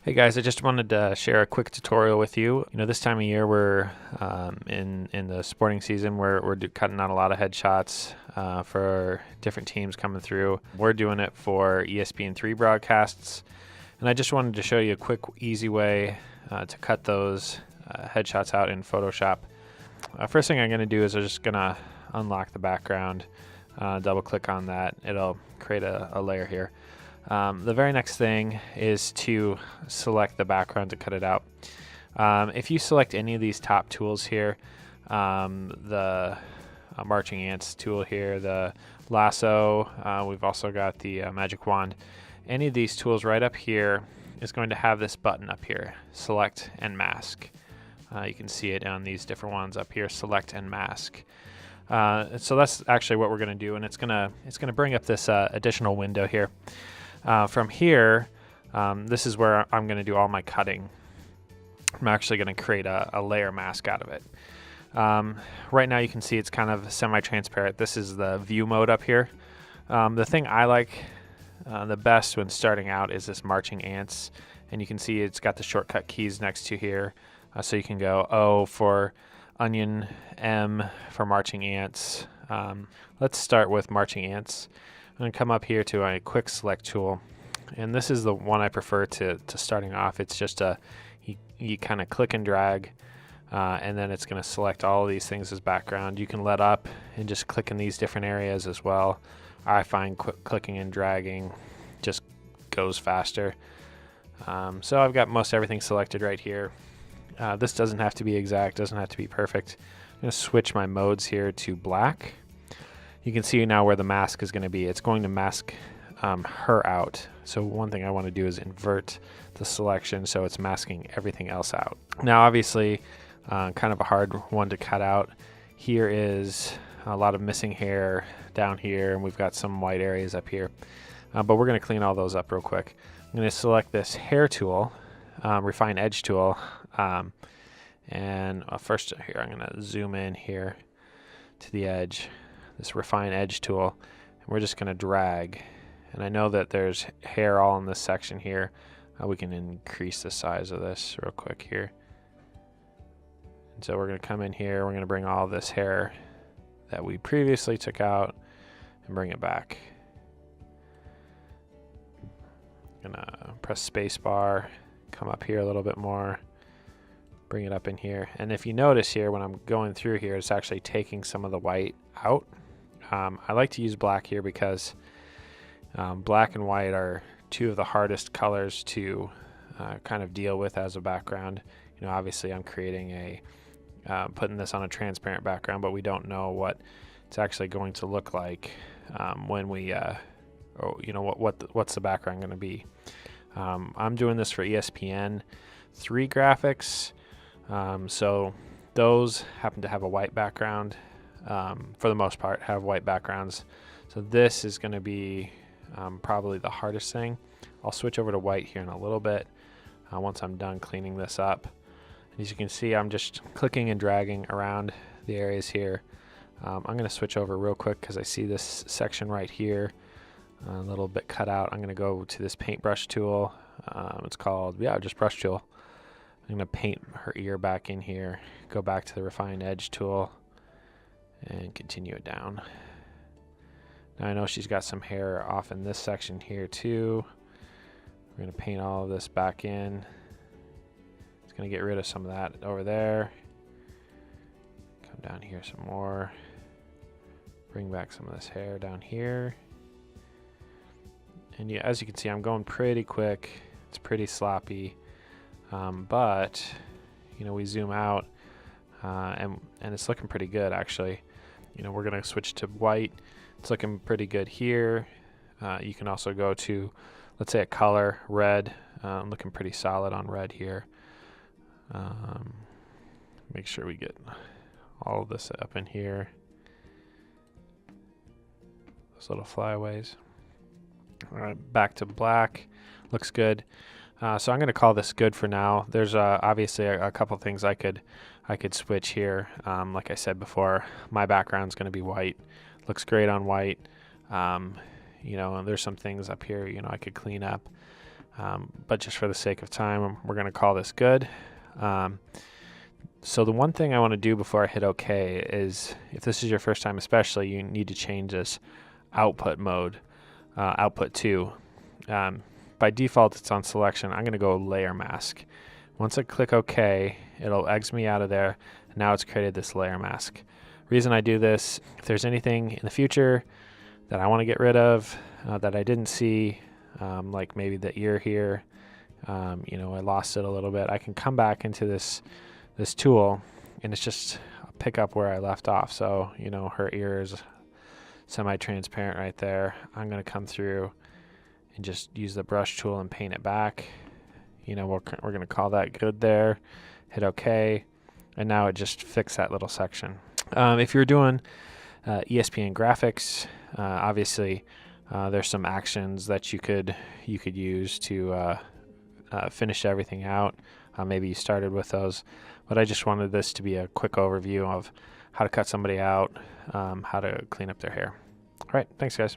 Hey guys, I just wanted to share a quick tutorial with you. This time of year we're in the sporting season. We're cutting out a lot of headshots for different teams coming through. We're doing it for ESPN3 broadcasts, and I just wanted to show you a quick, easy way to cut those headshots out in Photoshop. First thing I'm going to do is I'm just going to unlock the background, double click on that. It'll create a layer here. The very next thing is to select the background to cut it out. If you select any of these top tools here, the marching ants tool here, the lasso, we've also got the magic wand. Any of these tools right up here is going to have this button up here, select and mask. You can see it on these different ones up here, select and mask. So that's actually what we're going to do, and it's gonna bring up this additional window here. From here, this is where I'm going to do all my cutting. I'm actually going to create a layer mask out of it. Right now you can see it's kind of semi-transparent. This is the view mode up here. The thing I like the best when starting out is this marching ants, and you can see it's got the shortcut keys next to here. So you can go O for onion, M for marching ants. Let's start with marching ants. I'm going to come up here to a quick select tool, and this is the one I prefer to starting off. It's just you kind of click and drag, and then it's going to select all of these things as background. You can let up and just click in these different areas as well. I find clicking and dragging just goes faster. So I've got most everything selected right here. This doesn't have to be exact, doesn't have to be perfect. I'm going to switch my modes here to black. You can see now where the mask is going to be. It's going to mask her out. So one thing I want to do is invert the selection so it's masking everything else out. Now obviously kind of a hard one to cut out. Here is a lot of missing hair down here, and we've got some white areas up here. But we're going to clean all those up real quick. I'm going to select this hair tool, refine edge tool, and first here I'm going to zoom in here to the edge. This refine edge tool, and we're just going to drag, and I know that there's hair all in this section here. We can increase the size of this real quick here, and so we're going to come in here, we're going to bring all this hair that we previously took out and bring it back. I'm going to press space bar, come up here a little bit more, bring it up in here, and if you notice here when I'm going through here, it's actually taking some of the white out. I like to use black here because black and white are two of the hardest colors to kind of deal with as a background. Obviously I'm creating putting this on a transparent background, but we don't know what it's actually going to look like when we, what's the background going to be. I'm doing this for ESPN3 graphics, so those happen to have a white background. For the most part, have white backgrounds. So this is going to be probably the hardest thing. I'll switch over to white here in a little bit once I'm done cleaning this up. And as you can see, I'm just clicking and dragging around the areas here. I'm going to switch over real quick because I see this section right here a little bit cut out. I'm going to go to this paintbrush tool. It's called, just brush tool. I'm going to paint her ear back in here, go back to the refine edge tool, and continue it down. Now I know she's got some hair off in this section here too. We're going to paint all of this back in. It's going to get rid of some of that over there. Come down here some more. Bring back some of this hair down here. And yeah, as you can see, I'm going pretty quick. It's pretty sloppy. But we zoom out and it's looking pretty good actually. We're going to switch to white. It's looking pretty good here. You can also go to, let's say, a color, red. Looking pretty solid on red here. Make sure we get all of this up in here. Those little flyaways. All right, back to black. Looks good. So I'm going to call this good for now. There's obviously a couple things I could switch here. Like I said before, my background's going to be white. Looks great on white. There's some things up here I could clean up. But just for the sake of time, we're going to call this good. So the one thing I want to do before I hit OK is, if this is your first time especially, you need to change this output mode, output 2. By default, it's on selection. I'm going to go layer mask. Once I click OK, it'll exit me out of there. And now it's created this layer mask. Reason I do this, if there's anything in the future that I want to get rid of that I didn't see, like maybe the ear here, I lost it a little bit, I can come back into this tool, and it's just pick up where I left off. So, her ear is semi-transparent right there. I'm going to come through and just use the brush tool and paint it back. We're going to call that good there. Hit OK, and now it just fixed that little section. If you're doing ESPN graphics, obviously there's some actions that you could use to finish everything out. Maybe you started with those, but I just wanted this to be a quick overview of how to cut somebody out, how to clean up their hair. All right, thanks guys.